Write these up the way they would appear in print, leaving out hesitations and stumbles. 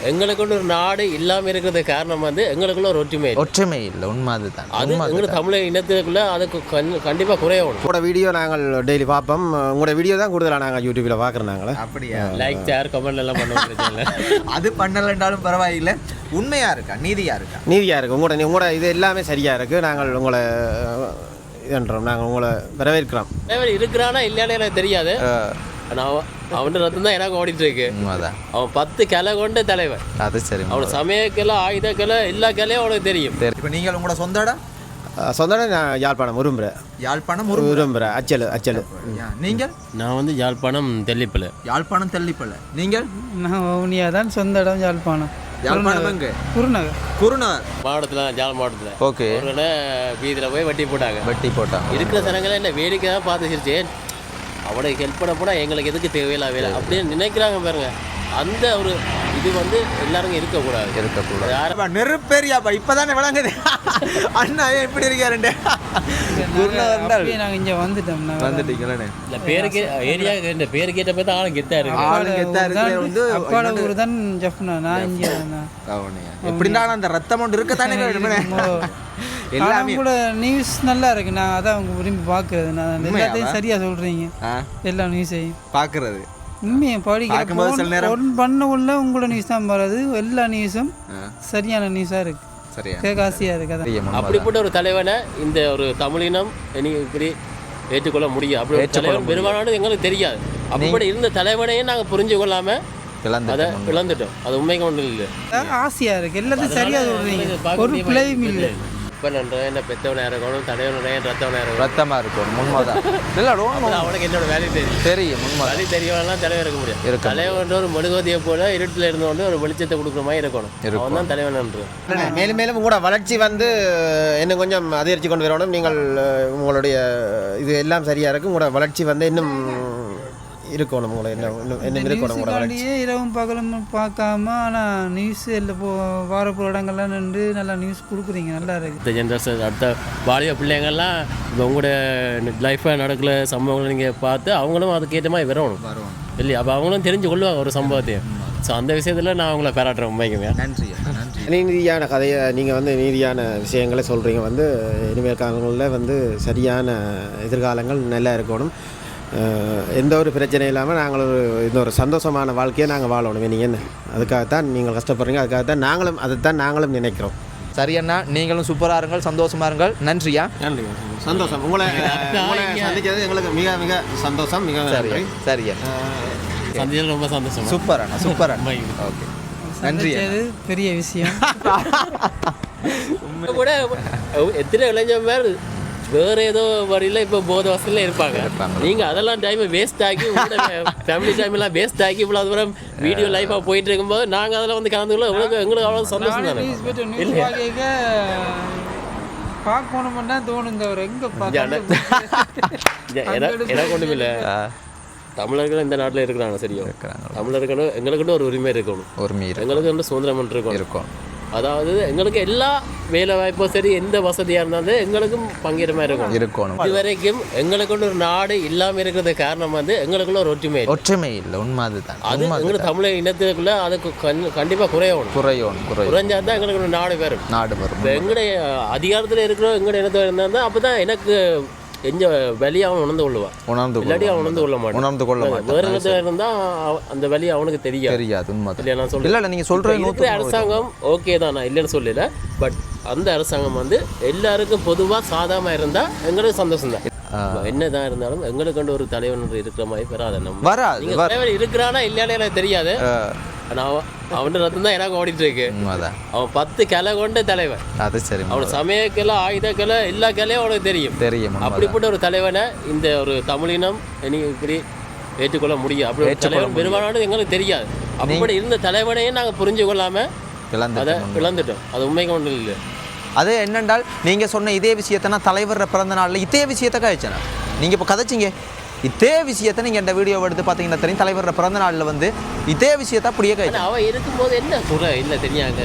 எங்களுக்குள்ள ஒரு நாடு இல்லாமல் இருக்கிறது காரணம் வந்து எங்களுக்குள்ள ஒரு ஒற்றுமை இல்லை உண்மை அதுதான். அது எங்களுக்கு தமிழ் இனத்துக்குள்ள அதுக்கு கண்டிப்பாக குறையணும். உங்களோட வீடியோ நாங்கள் டெய்லி பார்ப்போம். உங்களோட வீடியோ தான் கூடுதலாக நாங்கள் யூடியூப்பில் பார்க்குறோம். நாங்களே அப்படியா? லைக் ஷேர் கமெண்ட் எல்லாம் பண்ண அது பண்ணலன்றாலும் பரவாயில்லை. உண்மையாக இருக்கா நீதியாக இருக்குது. உங்களோட இது எல்லாமே சரியாக இருக்குது. நாங்கள் உங்களை இதுன்றோம். நாங்கள் உங்களை வரவேற்கிறோம். இருக்கிறானா இல்லையானே எனக்கு தெரியாது. அவன் ரத்தம் தான் எனக்கு ஓடிட்டு இருக்கு. அவன் 10 கிளை கொண்ட தலைவன். அது சரி. அவன் சமயக்கிளை ஆயுத கிளை எல்லா கிளையும் அவனுக்கு தெரியும். இப்போ நீங்கள் உங்களோட சொந்த இடம் நான் யாழ்ப்பாணம் உரும்புற அச்சல். நீங்கள்? நான் வந்து யாழ்ப்பாணம் தெல்லிப்பலை. நீங்கள்? நான் வவுனியா தான். சொந்த இடம் யாழ்ப்பாணம். குருநகர் மாவட்டத்தில் ஜால் மாவட்டத்தில். ஓகே. வீதியில் போய் வட்டி போட்டாங்க. இருக்கிற சனங்களை என்ன வேடிக்கை தான் பார்த்து சிரிச்சேன். அவனுக்கு ஹெல்ப் பண்ண போனால் எங்களுக்கு எதுக்கு தேவையில்லை வேலை அப்படின்னு நினைக்கிறாங்க பாருங்க. அந்த ஒரு இது வந்து எல்லாரும் இருக்கக்கூடாது. யாரும் நெருப்பேரியாப்பா இப்போதானே விளங்குது. அண்ணா எப்படி இருக்காருண்டு? நாங்கள் இங்கே வந்துட்டீங்களே. இல்லை பேருக்கு ஏரியா இந்த பேரு கேட்ட போய் தான் ஆளும் கெத்தா இருக்கு. அப்பாட ஊர் தான் ஜப்னா. நான் இங்கே எப்படினாலும் அந்த ரத்தம் ஒன்று இருக்கத்தானே. எல்லாமே கூட நியூஸ் நல்லா இருக்கு. நான் அதான் அவங்க விரும்பி பார்க்கறது. நான் எல்லாத்தையும் சரியா சொல்றீங்க. எல்லா நியூஸையும் பார்க்கறது உண்மையை படிக்க பண்ண உள்ள உங்களோட நியூஸ் தான் வராது. எல்லா நியூஸும் சரியான நியூஸா இருக்கு. கேட்காசியா இருக்கு. அப்படிப்பட்ட ஒரு தலைவனை இந்த ஒரு தமிழினம் இப்படி ஏற்றுக்கொள்ள முடியும். அப்படி ஒரு தலைவன் பெரும்பாலானது எங்களுக்கு தெரியாது. அப்படி இருந்த தலைவனையும் நாங்கள் புரிஞ்சு கொள்ளாம அதை இழந்துட்டோம். அது உண்மைக்கு ஒன்றும் இல்லை. ஆசையா இருக்கு. எல்லாத்தையும் சரியா சொல்றீங்க. ஒரு பிள்ளையும் இல்லை. என்ன பெத்தவனாக இருக்கணும், தலைவனுடைய ரத்தமாக இருக்கணும். உண்மைதான். அவனுக்கு என்னோட வேலை தெரியும். வேலை தெரியவெல்லாம் தலைவர் இருக்க முடியும். தலைவன் ஒரு மெழுகுவதியை போல இருட்டில் இருந்தோண்டு ஒரு வெளிச்சத்தை கொடுக்குற மாதிரி இருக்கணும். அவன் தான் தலைவன். மேலும் மேலும் கூட வளர்ச்சி வந்து இன்னும் கொஞ்சம் அதிகரித்து கொண்டு வரணும். நீங்கள் உங்களுடைய இது எல்லாம் சரியாக இருக்கும். உங்களோட வளர்ச்சி வந்து இன்னும் இருக்கணும். உங்களை என்ன இருக்கணும். இரவும் பகலும் பார்க்காம ஆனால் நியூஸ் எல்லாம் வாரப்போகிற இடங்கள்லாம் நின்று நல்லா நியூஸ் கொடுக்குறீங்க. நல்லா இருக்குது. இந்த ஜென்ரேஷன் அடுத்த வாலிப பிள்ளைங்கள்லாம் இப்போ உங்களோட லைஃப்பில் நடக்கிற சம்பவங்களை நீங்கள் பார்த்து அவங்களும் அதுக்கேற்ற மாதிரி வரணும் இல்லையா? அப்போ அவங்களும் தெரிஞ்சு கொள்ளுவாங்க ஒரு சம்பவத்தையும். ஸோ அந்த விஷயத்தில் நான் அவங்கள பாராட்டுறேன். உண்மைக்குமே நன்றி. நீதியான கதையை நீங்கள் வந்து நீதியான விஷயங்களை சொல்கிறீங்க. வந்து இனிமேல் காலங்களில் வந்து சரியான எதிர்காலங்கள் நல்லா இருக்கணும். எந்த ஒரு பிரச்சனையும் இல்லாமல் நாங்கள் இந்த ஒரு சந்தோஷமான வாழ்க்கையை நாங்கள் வாழணும். நீங்கள் என்ன அதுக்காகத்தான் நீங்கள் கஷ்டப்படுறீங்க. அதுக்காகத்தான் அதைத்தான் நாங்களும் நினைக்கிறோம். சரி அண்ணா, நீங்களும் சூப்பராக இருங்கள், சந்தோஷமாக இருங்கள். நன்றியா? நன்றி. சந்தோஷம். உங்களை சந்திக்கிறது எங்களுக்கு மிக மிக சந்தோஷம். மிக சரியா சந்திச்சது ரொம்ப சந்தோஷம். சூப்பர் அண்ணா, சூப்பர் அண்ணா. ஓகே, நன்றி. பெரிய விஷயம். கூட எத்தனை இளைஞர் பேர் வேறு ஏதோ வழியில் இப்போ போத வசதியில் இருப்பாங்க. நீங்கள் அதெல்லாம் டைமை வேஸ்ட் ஆக்கி ஃபேமிலி டைமெல்லாம் வேஸ்ட் ஆக்கி இவ்வளோ தூரம் வீடியோ லைஃபாக போயிட்டு இருக்கும்போது நாங்கள் அதில் வந்து கலந்துக்குள்ள எங்களுக்கு அவ்வளோ சந்தோஷம் தானே. பார்க்கணும்னா தோணுங்க. அவர் எங்கே எனக்கு ஒன்றும் இல்லை. தமிழர்கள் இந்த நாட்டில் இருக்கிறாங்க. சரியா? தமிழர்கள் எங்களுக்குன்னு ஒரு உரிமை இருக்கணும். எங்களுக்கு வந்து சுதந்திரம் இருக்கும். அதாவது எங்களுக்கு எல்லா வேலை வாய்ப்பும் சரி, எந்த வசதியாக இருந்தாலும் எங்களுக்கும் பங்கிற மாதிரி இருக்கணும். இது வரைக்கும் எங்களுக்குள்ள ஒரு நாடு இல்லாமல் இருக்கிறது காரணம் வந்து எங்களுக்குள்ள ஒரு ஒற்றுமை இல்லை. உண்மை அதுதான். அது எங்களுக்கு தமிழ் இனத்துக்குள்ள அதுக்கு கண்டிப்பாக குறைஞ்சா தான் எங்களுக்கு ஒரு நாடு வரும். இப்போ எங்களுடைய அதிகாரத்தில் இருக்கிறோம் எங்களுடைய இனத்தில் இருந்தால் தான் அப்போ தான் எனக்கு எந்த வழியை அவன் உணர்ந்து கொள்ளுவான். இல்லாட்டி அவன் உணர்ந்து கொள்ள மாட்டான். வேறு இடத்துல இருந்தால் அந்த வழி அவனுக்கு தெரியாது. இல்லையா? நான் சொல்றேன். நீங்கள் சொல்கிற அரசாங்கம் ஓகே தான், நான் இல்லைன்னு சொல்லல. பட் அந்த அரசாங்கம் வந்து எல்லாருக்கும் பொதுவாக சாதாரணமாக இருந்தால் எங்களுக்கு சந்தோஷம் தான். என்னதான் இருந்தாலும் எங்களுக்கு ஒரு தலைவன் இருக்கிற மாதிரி வராது. தலைவர் இருக்கிறானா இல்லையானே எனக்கு தெரியாது. அவன் ரத்தம் தான் எனக்கு ஓடிட்டு இருக்கு. அவன் 10 கிளை கொண்ட தலைவன். அது சரி. அவன் சமயக்கிளை ஆயுத கிளை எல்லா கிளையும் அவனுக்கு தெரியும். அப்படிப்பட்ட ஒரு தலைவனை இந்த ஒரு தமிழினம் இப்படி ஏற்றுக்கொள்ள முடியும். அப்படி ஒரு தலைவன் பெரும்பாலானது எங்களுக்கு தெரியாது. அப்படி இருந்த தலைவனையும் நாங்கள் புரிஞ்சு கொள்ளாமல் அதை இழந்துட்டோம். அது உண்மைக்கு ஒன்றும் இல்லை. அது என்னென்றால் நீங்கள் சொன்ன இதே விஷயத்தை நான் தலைவர் பிறந்த நாளில் இதே விஷயத்தை கழிச்சேன். நீங்கள் இப்போ கதைச்சிங்க இதே விஷயத்தை நீங்கள் இந்த வீடியோ எடுத்து பார்த்தீங்கன்னா தெரியும். தலைவர் பிறந்த நாளில் வந்து இதே விஷயத்தை அப்படியே கழிச்சு அவன் இருக்கும்போது என்ன குறை இல்லை தெரியாங்க.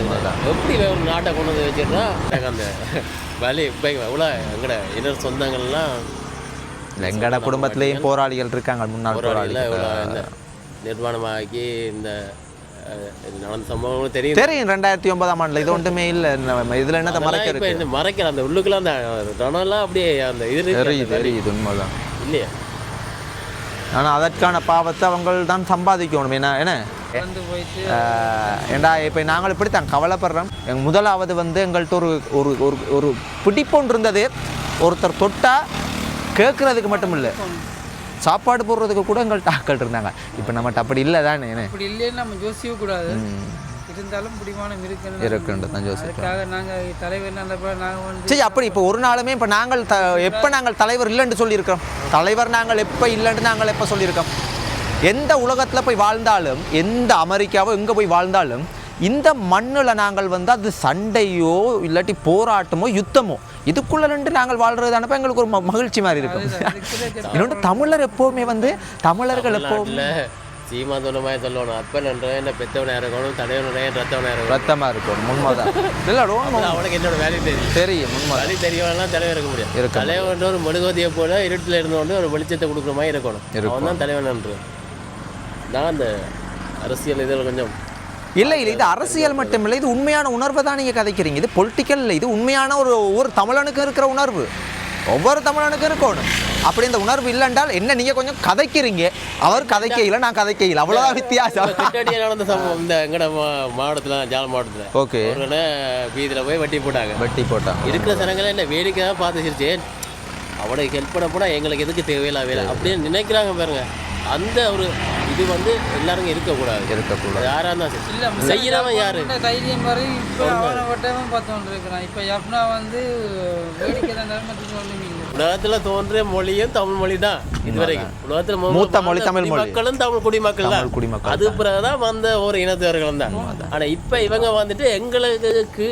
எப்படி ஒரு நாட்டை கொண்டு வந்து வச்சுருந்தா அந்த வலி இப்போ எவ்வளோ எங்கட இன்னொரு சொந்தங்கள்லாம் எங்கட குடும்பத்திலேயும் போராளிகள் இருக்காங்க. முன்னாள் போராளிகள் நிர்வாணமாக்கி இந்த நடந்த சம்பவங்களும் தெரியும். 2009ஆம் ஆண்டுல இது ஒன்றுமே இல்லை. இதுல என்னத்தை மறைக்க இருக்கு? மறைக்கல அந்த உள்ளுக்குள்ள அந்த ரணம்லாம் அப்படியே அந்த இது தெரியுது உண்மைதான் இல்லையா? ஆனால் அதற்கான பாவத்தை அவங்க தான் சம்பாதிக்கணும். என்ன ஏண்டா இப்போ நாங்கள் இப்படித்தான் கவலைப்படுறோம். முதலாவது வந்து எங்கள்கிட்ட ஒரு ஒரு ஒரு ஒரு பிடிப்பொன்று இருந்தது. ஒருத்தர் தொட்டா கேட்கறதுக்கு மட்டும் இல்லை, சாப்பாடு போடுறதுக்கு கூட எங்கள்கிட்ட ஆக்கள் இருந்தாங்க. இப்போ நம்மகிட்ட அப்படி இல்லை தானே? அப்படி இல்லைன்னு நம்ம யோசிக்க கூடாது. இருந்தாலும் பிடிமானம் இருக்குன்றது தான் யோசிக்கிறோம். நாங்கள் தலைவர் நாங்கள் வந்து சரி, அப்படி இப்போ ஒரு நாளுமே இப்போ நாங்கள் எப்போ நாங்கள் தலைவர் இல்லைன்னு சொல்லியிருக்கோம்? தலைவர் நாங்கள் எப்போ இல்லைன்னு நாங்கள் எப்போ சொல்லியிருக்கோம்? எந்த உலகத்தில் போய் வாழ்ந்தாலும், எந்த அமெரிக்காவோ எங்கே போய் வாழ்ந்தாலும், இந்த மண்ணில் நாங்கள் வந்து அது சண்டையோ இல்லாட்டி போராட்டமோ யுத்தமோ இதுக்குள்ள நின்று நாங்கள் வாழ்றது தானப்போ எங்களுக்கு ஒரு மகிழ்ச்சி மாதிரி இருக்கும். இன்னொன்று தமிழர் எப்போவுமே வந்து தமிழர்கள் எப்போவுமே சீமாந்தோனமாக சொல்லணும். அப்போ என்ன பெற்றவனை இறக்கணும், தலைவனுடைய ரத்தமாக இருக்கணும். உண்மைதான். இல்லை அவனுக்கு என்னோட வேலையும் தெரியும். தெரியும் உண்மை. வேலை தெரியவெல்லாம் தலைவர் இருக்க முடியும். தலைவன் ஒரு மெழுகுவதியை போல இருட்டில் இருந்தோண்டு ஒரு வெளிச்சத்தை கொடுக்குற மாதிரி இருக்கணும். அவன் தான் தலைவன். நான் அந்த அரசியல் இதில் கொஞ்சம் இல்லை இது அரசியல் மட்டும் இல்லை, இது உண்மையான உணர்வை தான் நீங்கள் கதைக்கிறீங்க. இது பொலிட்டிக்கல் இல்லை, இது உண்மையான ஒரு தமிழனுக்கு இருக்கிற உணர்வு. ஒவ்வொரு தமிழனுக்கும் இருக்கணும். அப்படி இந்த உணர்வு இல்லைன்றால் என்ன நீங்கள் கொஞ்சம் கதைக்கிறீங்க, அவர் கதைக்கையில் நான் கதைக்கையில், அவ்வளோதான் வித்தியாசம். நடந்த சம்பவம் இந்த எங்கட மாவட்டத்தில், ஜால மாவட்டத்தில் ஓகே வீதியில் போய் வட்டி போட்டாங்க. இருக்கிற சனங்களை என்ன வேடிக்கை தான் பார்த்து சிரிச்சேன். அவனுக்கு ஹெல்ப் பண்ண போனால் எங்களுக்கு எதுக்கு தேவையில்லை வேலை அப்படின்னு நினைக்கிறாங்க பாருங்க. அந்த ஒரு இது வந்து எல்லாரும் இருக்கக்கூடாது. யாராக இருந்தாலும் செய்யறவன் யாரு தைரியம் வரை இப்போ அவனை வட்டமும் பார்த்து இருக்கிறான். இப்போ எப்பனா வந்து வேடிக்கை தான் உலகத்தில் தோன்ற மொழியும் தமிழ் மொழி தான் இதுவரைக்கும். உலகத்தில் மூத்த மொழி தமிழ் மக்களும் தமிழ் குடிமக்கள் தான். அது பிறகுதான் வந்த ஒரு இனத்தவர்களும் தான். ஆனால் இப்போ இவங்க வந்துட்டு எங்களுக்கு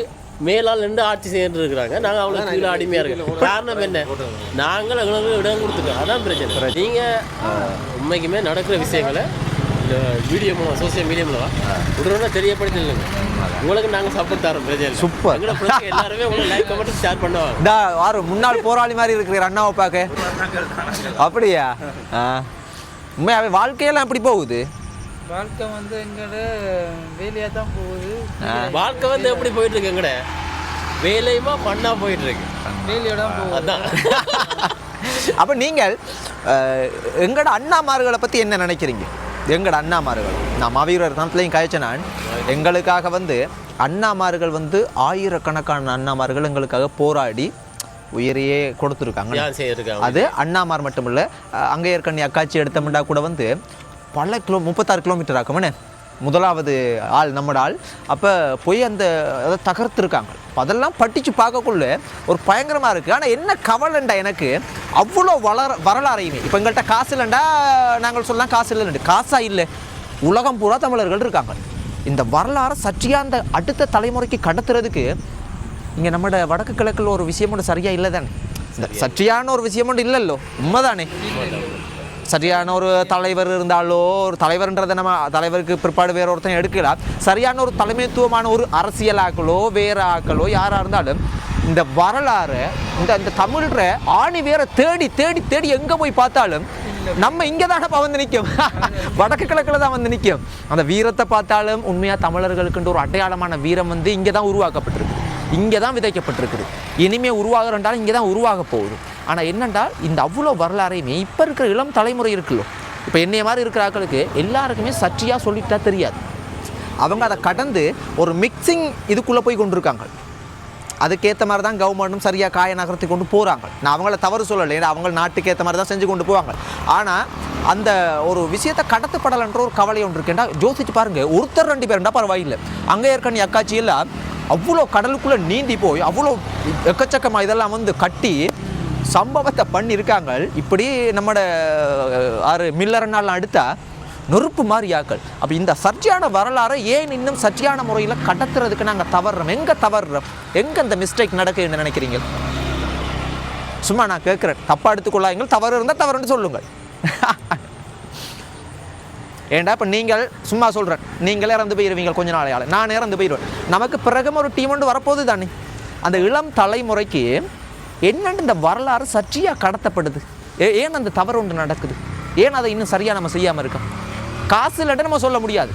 மேலால் நின்று ஆட்சி செய்து இருக்கிறாங்க. நாங்கள் அவ்வளோ கீழே அடிமையாக இருக்கோம். காரணம் என்ன? நாங்கள் எங்களுக்கு இடம் கொடுத்துருக்கோம். அதான் பிரச்சனை. நீங்கள் உண்மைக்குமே நடக்கிற விஷயங்களை இந்த வீடியோ மூலம், சோசியல் மீடியா மூலம் உடனே தெரியப்படுத்தி இல்லைங்க. உங்களுக்கு நாங்கள் சப்போர்ட் தரோம். பிரச்சனை சூப்பர். எல்லாருமே உங்களுக்கு லைக் கமெண்ட் ஷேர் பண்ணுவாங்க. யாரு முன்னாள் போராளி மாதிரி இருக்கிற அண்ணாவை பார்க்க? அப்படியா? உண்மையாவே வாழ்க்கையெல்லாம் எப்படி போகுது? வாழ்க்கை வந்து எங்கட வேலையாக தான் போகுது. வாழ்க்கை வந்து எப்படி போயிட்டு இருக்கு? எங்கட வேலையுமா பண்ணா போயிட்டு இருக்கு. வேலையோட போகுது. அதான். அப்போ நீங்கள் எங்கட அண்ணாமார்களை பற்றி என்ன நினைக்கிறீங்க? எங்கட அண்ணாமார்கள், நான் மாவீரர் தனத்துலையும் கழிச்ச நான், எங்களுக்காக வந்து அண்ணாமார்கள் வந்து ஆயிரக்கணக்கான அண்ணாமார்கள் எங்களுக்காக போராடி உயிரையே கொடுத்துருக்காங்க. அது அண்ணாமார் மட்டும் இல்லை, அங்கே ஏற்கனவே அக்காட்சி எடுத்தோம்னா கூட வந்து பல 36 கிலோமீட்டர் ஆக்குமே முதலாவது ஆள் நம்மட ஆள். அப்போ போய் அந்த அதை தகர்த்துருக்காங்க. அதெல்லாம் படித்து பார்க்கக்குள்ள ஒரு பயங்கரமாக இருக்குது. ஆனால் என்ன கவலைண்டா எனக்கு, அவ்வளோ வரலாறையுமே இப்போ எங்கள்கிட்ட காசு இல்லைண்டா நாங்கள் சொல்லலாம் காசு இல்லைன்னு. காசாக இல்லை, உலகம் பூரா தமிழர்கள் இருக்காங்க. இந்த வரலாறை சற்றியாக அந்த அடுத்த தலைமுறைக்கு கடத்துறதுக்கு இங்கே நம்மளோட வடக்கு கிழக்கில் ஒரு விஷயம் ஒன்று சரியாக இல்லை தானே? இந்த சற்றியான ஒரு விஷயம் ஒன்று இல்லைல்லோ, உண்மைதானே? சரியான ஒரு தலைவர் இருந்தாலோ, ஒரு தலைவர்ன்றதை நம்ம தலைவருக்கு பிற்பாடு வேற ஒருத்தன் எடுக்கலாம். சரியான ஒரு தலைமைத்துவமான ஒரு அரசியலாக்களோ வேற ஆக்களோ யாராக இருந்தாலும் இந்த வரலாறு, இந்த தமிழ்ற ஆணி வேற தேடி தேடி தேடி எங்கே போய் பார்த்தாலும் நம்ம இங்கே தானே வந்து நிற்கும். வடக்கு கிழக்கில் தான் வந்து நிற்கும். அந்த வீரத்தை பார்த்தாலும் உண்மையாக தமிழர்களுக்குன்ற ஒரு அடையாளமான வீரம் வந்து இங்கே தான் உருவாக்கப்பட்டிருக்கு, இங்கே தான் விதைக்கப்பட்டிருக்குது. இனிமேல் உருவாகிறன்றாலும் இங்கே தான் உருவாக போகுது. ஆனால் என்னென்றால் இந்த அவ்வளோ வரலாறையுமே இப்போ இருக்கிற இளம் தலைமுறை இருக்குல்லோ, இப்போ என்னைய மாதிரி இருக்கிற ஆட்களுக்கு எல்லாருக்குமே சற்றியாக சொல்லிட்டா தெரியாது. அவங்க அதை கடந்து ஒரு மிக்சிங் இதுக்குள்ளே போய் கொண்டிருக்காங்க. அதுக்கேற்ற மாதிரி தான் கவர்மெண்ட்டும் சரியாக காய நகர்த்தி கொண்டு போகிறாங்க. நான் அவங்கள தவறு சொல்லலை, ஏன்னா அவங்க நாட்டுக்கு ஏற்ற மாதிரி தான் செஞ்சு கொண்டு போவாங்க. ஆனால் அந்த ஒரு விஷயத்தை கடத்தப்படலைன்ற ஒரு கவலை ஒன்று இருக்குண்டா யோசிச்சு பாருங்கள். ஒருத்தர் 2 பேருண்டா பரவாயில்லை. அங்கே ஏற்கனவே அக்காட்சியெல்லாம் அவ்வளோ கடலுக்குள்ளே நீந்தி போய் அவ்வளோ எக்கச்சக்கமாக இதெல்லாம் வந்து கட்டி சம்பவத்தை பண்ணியிருக்காங்க. இப்படி நம்மளோட மில்லர்னாலாம் அடுத்தா நெருப்பு மாதிரி ஆக்கள். அப்போ இந்த சர்ச்சையான வரலாறை ஏன் இன்னும் சர்ச்சையான முறையில் கடத்துறதுக்கு நாங்கள் தவறுறோம்? எங்கே தவறுறோம்? எங்கே இந்த மிஸ்டேக் நடக்குதுன்னு நினைக்கிறீங்க? சும்மா நான் கேட்குறேன், தப்பாக எடுத்துக்கொள்ளாங்க. தவறு இருந்தால் தவறுன்னு சொல்லுங்கள். ஏண்டா இப்போ நீங்கள் சும்மா சொல்கிறேன், நீங்களே இறந்து போயிடுவீங்க கொஞ்ச நாளையால், நான் இறந்து போயிடுவேன். நமக்கு பிறகும் ஒரு டீம் ஒன்று வரப்போகுது தானே. அந்த இளம் தலைமுறைக்கு என்னென்னு இந்த வரலாறு சர்ச்சையாக கடத்தப்படுது? ஏன் அந்த தவறு ஒன்று நடக்குது? ஏன் அதை இன்னும் சரியாக நம்ம செய்யாமல் இருக்கோம்? காசு இல்லைன்னு நம்ம சொல்ல முடியாது.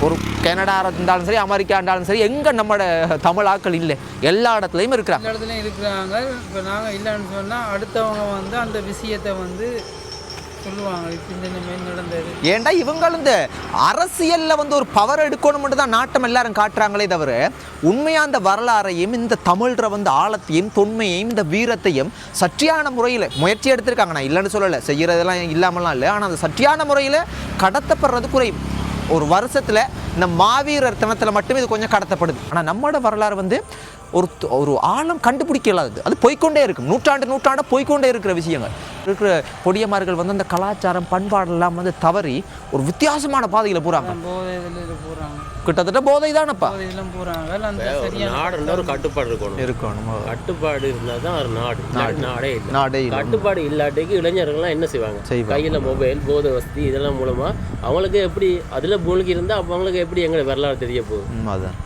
ஒரு கனடா இருந்தாலும் சரி அமெரிக்கா இருந்தாலும் சரி எங்கே நம்மளோட தமிழ் ஆட்கள் இல்லை எல்லா இடத்துலையும் இருக்கிறாங்க. எல்லா இடத்துலையும் இருக்கிறாங்க. இப்போ நாங்கள் இல்லைன்னு சொன்னால் அடுத்தவங்க வந்து அந்த விஷயத்தை வந்து சொல்லுவாங்க, இப்போ இந்த மாதிரி நடந்தது. ஏன்டா இவங்களும் இந்த அரசியலில் வந்து ஒரு பவர் எடுக்கணும்னு தான் நாட்டம் எல்லாரும் காட்டுறாங்களே தவிர உண்மையாக அந்த வரலாறையும் இந்த தமிழ்ற வந்து ஆழத்தையும் தொன்மையையும் இந்த வீரத்தையும் சற்றியான முறையில் முயற்சி எடுத்திருக்காங்க. நான் இல்லைன்னு சொல்லலை, செய்கிறதெல்லாம் இல்லாமலாம் இல்லை. ஆனால் அந்த சற்றியான முறையில் கடத்தப்படுறது குறையும். ஒரு வருஷத்தில் இந்த மாவீரர் தினத்தில் மட்டுமே இது கொஞ்சம் கடத்தப்படுது. ஆனால் நம்மளோட வரலாறு வந்து ஒரு ஆழம் கண்டுபிடிக்கலாது. அது போய்கொண்டே இருக்கும், நூற்றாண்டாக போய்கொண்டே இருக்கிற விஷயங்கள். இருக்கிற பொடியமார்கள் வந்து அந்த கலாச்சாரம் பண்பாடெல்லாம் வந்து தவறி ஒரு வித்தியாசமான பாதையில் போகிறாங்க. கிட்டத்தட்ட போதை தானப்பா நாடு ஒரு கட்டுப்பாடு இருக்கணும். கட்டுப்பாடு இருந்தால் தான் ஒரு நாடே நாடே கட்டுப்பாடு இல்லாட்டிக்கு இளைஞர்கள்லாம் என்ன செய்வாங்க? கையில் மொபைல் போதை வசதி இதெல்லாம் மூலமாக அவங்களுக்கு எப்படி அதில் மூழ்கி இருந்தால் அவங்களுக்கு எப்படி எங்களை வரலாறு தெரிய போகுது? அதான்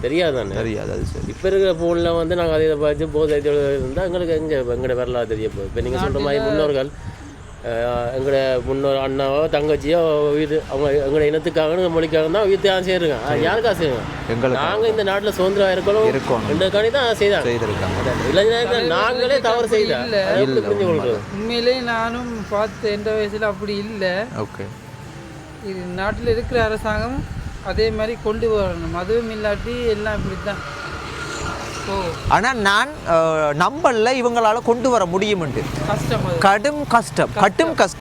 தெரியாதானே? தெரியாது. அது சரி. இப்போ இருக்கிற ஃபோனில் வந்து நாங்கள் அதை பார்த்து போதை இருந்தால் எங்களுக்கு எங்களோட வரலாறு தெரிய போகுது. இப்போ நீங்கள் சொல்கிற மாதிரி முன்னோர்கள் எங்களோட முன்னோர் அண்ணாவோ தங்கச்சியோ இது அவங்க எங்களோட இனத்துக்காக மொழிக்காக தான் வித்தியாசம் செய்யுங்க. யாருக்கா செய்யுங்க? நாங்கள் இந்த நாட்டில் சுதந்திரம் இருக்கணும் என்றக்காண்டி தான் செய்தாங்க. இளைஞர்கள் நாங்களே தவறு செய்தால் புரிஞ்சு கொள்றது. உண்மையிலேயே நானும் பார்த்து எந்த வயசில் அப்படி இல்லை. ஓகே, இது நாட்டில் இருக்கிற அரசாங்கம் அதே மாதிரி கொண்டு வரணும். அதுவும் இல்லாட்டி எல்லாம் இப்படி தான். ஆனால் நான் நம்பல இவங்களால கொண்டு வர முடியும்ட்டு. கஷ்டம், கடும் கஷ்டம்.